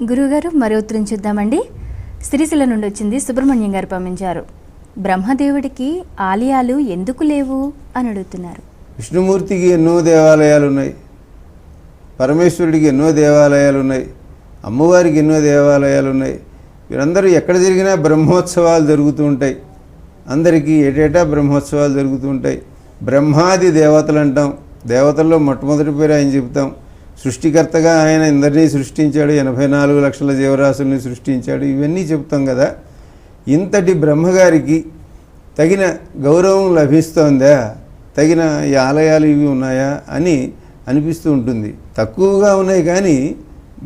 గురువుగారు మరో ఉత్తరం చూద్దామండి. సిరిసిల్ల నుండి వచ్చింది. సుబ్రహ్మణ్యం గారు పంపించారు. బ్రహ్మదేవుడికి ఆలయాలు ఎందుకు లేవు అని అడుగుతున్నారు. విష్ణుమూర్తికి ఎన్నో దేవాలయాలు ఉన్నాయి, పరమేశ్వరుడికి ఎన్నో దేవాలయాలు ఉన్నాయి, అమ్మవారికి ఎన్నో దేవాలయాలు ఉన్నాయి. వీరందరూ ఎక్కడ జరిగినా బ్రహ్మోత్సవాలు జరుగుతూ ఉంటాయి. అందరికీ ఏటేటా బ్రహ్మోత్సవాలు జరుగుతూ ఉంటాయి. బ్రహ్మాది దేవతలు అంటాం. దేవతల్లో మొట్టమొదటి పేరు ఆయన చెబుతాం. సృష్టికర్తగా ఆయన అందరినీ సృష్టించాడు, 84 లక్షల జీవరాశుల్ని సృష్టించాడు, ఇవన్నీ చెప్తాం కదా. ఇంతటి బ్రహ్మగారికి తగిన గౌరవం లభిస్తోందా, తగిన ఈ ఆలయాలు ఇవి ఉన్నాయా అని అనిపిస్తూ ఉంటుంది. తక్కువగా ఉన్నాయి, కానీ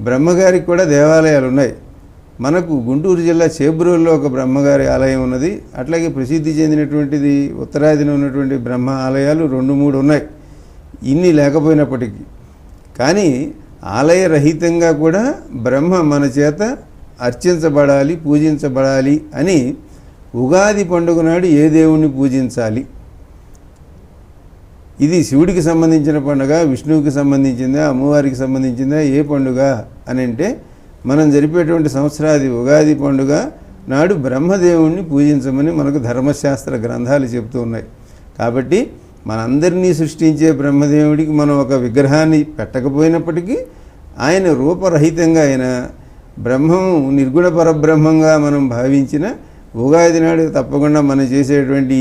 బ్రహ్మగారికి కూడా దేవాలయాలు ఉన్నాయి. మనకు గుంటూరు జిల్లా చేబ్రోల్లో ఒక బ్రహ్మగారి ఆలయం ఉన్నది. అట్లాగే ప్రసిద్ధి చెందినటువంటిది ఉత్తరాదిన ఉన్నటువంటి బ్రహ్మ ఆలయాలు 2-3 ఉన్నాయి. ఇన్ని లేకపోయినప్పటికీ కానీ ఆలయరహితంగా కూడా బ్రహ్మ మన చేత అర్చించబడాలి, పూజించబడాలి అని ఉగాది పండుగ నాడు ఏ దేవుణ్ణి పూజించాలి, ఇది శివుడికి సంబంధించిన పండుగ, విష్ణువుకి సంబంధించిందా, అమ్మవారికి సంబంధించిందా, ఏ పండుగ అని అంటే మనం జరిపేటువంటి సంవత్సరాది ఉగాది పండుగ నాడు బ్రహ్మదేవుణ్ణి పూజించమని మనకు ధర్మశాస్త్ర గ్రంథాలు చెబుతూ ఉన్నాయి. కాబట్టి మనందరినీ సృష్టించే బ్రహ్మదేవుడికి మనం ఒక విగ్రహాన్ని పెట్టకపోయినప్పటికీ ఆయన రూపరహితంగా ఆయన బ్రహ్మము నిర్గుణ పరబ్రహ్మంగా మనం భావించిన ఉగాది నాడు తప్పకుండా మనం చేసేటువంటి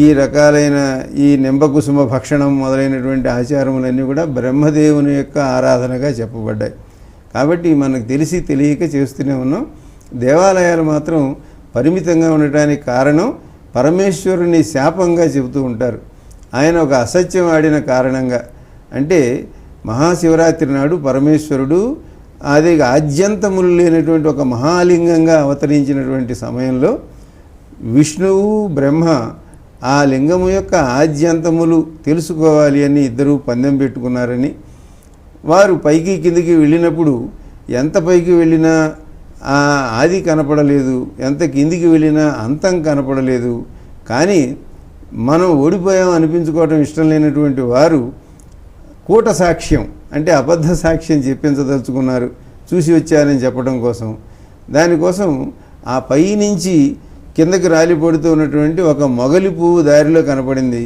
ఈ రకాలైన ఈ నింబకుసుమ భక్షణం మొదలైనటువంటి ఆచారములన్నీ కూడా బ్రహ్మదేవుని యొక్క ఆరాధనగా చెప్పబడ్డాయి. కాబట్టి మనకు తెలిసి తెలియక చేస్తూనే ఉన్నాం. దేవాలయాలు మాత్రం పరిమితంగా ఉండటానికి కారణం పరమేశ్వరుని శాపంగా చెబుతూ ఉంటారు. ఆయన ఒక అసత్యం ఆడిన కారణంగా. అంటే మహాశివరాత్రి నాడు పరమేశ్వరుడు అది ఆద్యంతములు లేనటువంటి ఒక మహాలింగంగా అవతరించినటువంటి సమయంలో విష్ణువు బ్రహ్మ ఆ లింగము యొక్క ఆద్యంతములు తెలుసుకోవాలి అని ఇద్దరూ పందెం పెట్టుకున్నారని, వారు పైకి కిందికి వెళ్ళినప్పుడు ఎంత పైకి వెళ్ళినా ఆ ఆది కనపడలేదు, ఎంత కిందికి వెళ్ళినా అంతం కనపడలేదు. కానీ మనం ఓడిపోయాం అనిపించుకోవటం ఇష్టం లేనటువంటి వారు కూట సాక్ష్యం అంటే అబద్ధ సాక్ష్యం చెప్పించదలుచుకున్నారు, చూసి వచ్చారని చెప్పడం కోసం. దానికోసం ఆ పై నుంచి కిందకి రాలిపడుతూ ఉన్నటువంటి ఒక మొగలి పువ్వు దారిలో కనపడింది.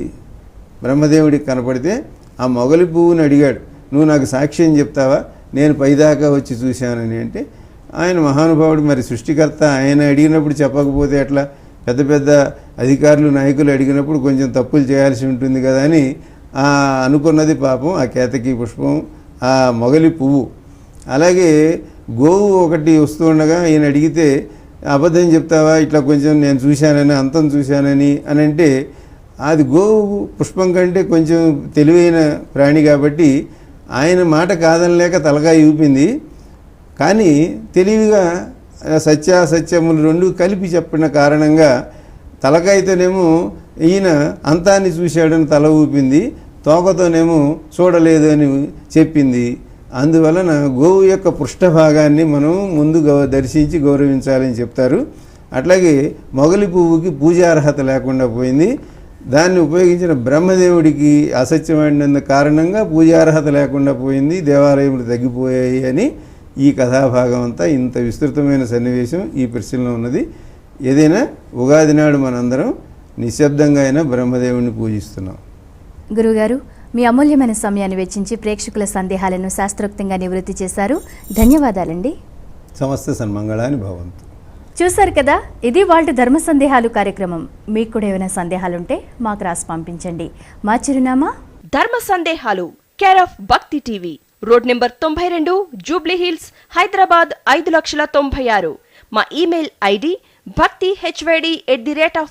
బ్రహ్మదేవుడికి కనపడితే ఆ మొగలి పువ్వుని అడిగాడు, నువ్వు నాకు సాక్ష్యం చెప్తావా, నేను పైదాకా వచ్చి చూశానని. అంటే ఆయన మహానుభావుడు, మరి సృష్టికర్త, ఆయన అడిగినప్పుడు చెప్పకపోతే ఎట్లా, పెద్ద పెద్ద అధికారులు నాయకులు అడిగినప్పుడు కొంచెం తప్పులు చేయాల్సి ఉంటుంది కదా అని అనుకున్నది పాపం ఆ కేతకి పుష్పం, ఆ మొగలి పువ్వు. అలాగే గోవు ఒకటి వస్తూ ఉండగా ఈయన అడిగితే అబద్ధం చెప్తావా, ఇట్లా కొంచెం నేను చూశానని, అంతం చూశానని అని అంటే, అది గోవు పుష్పం కంటే కొంచెం తెలివైన ప్రాణి కాబట్టి ఆయన మాట కాదనలేక తలకాయ ఊపింది. కానీ తెలివిగా సత్యాసత్యములు రెండు కలిపి చెప్పిన కారణంగా తలకాయతోనేమో ఈయన అంతాన్ని చూశాడని తల ఊపింది, తోకతోనేమో చూడలేదు అని చెప్పింది. అందువలన గోవు యొక్క పృష్ఠభాగాన్ని మనం ముందు దర్శించి గౌరవించాలని చెప్తారు. అట్లాగే మొగలి పువ్వుకి పూజార్హత లేకుండా పోయింది. దాన్ని ఉపయోగించిన బ్రహ్మదేవుడికి అసత్యమైన కారణంగా పూజార్హత లేకుండా పోయింది, దేవాలయములు తగ్గిపోయాయి అని ఈ కథాభాగం అంతా ఇంత విస్తృతమైన సన్నివేశం ఈ ప్రశ్నలో ఉన్నది. ఏదైనా ఉగాది నాడు మనందరం నిశ్శబ్దంగా అయినా బ్రహ్మదేవుడిని పూజిస్తున్నాం. గురువుగారు, మీ అమూల్యమైన సమయాన్ని వెచ్చించి ప్రేక్షకుల సందేహాలను శాస్త్రోక్తంగా నివృత్తి చేశారు. ధన్యవాదాలండి. సమస్త సన్మంగళాని భవంతు. చూశారు కదా, ఇది వాళ్ళ ధర్మ సందేహాలు కార్యక్రమం. మీకు కూడా ఏమైనా సందేహాలుంటే మాకు రాసి పంపించండి. మా చిరునామా ధర్మ సందేహాలు, కేర్ ఆఫ్ భక్తి TV, road number 92, Jubilee hills, Hyderabad 5,96,000. మా ఇమెయిల్ ఐడి bhakti@gmail.com.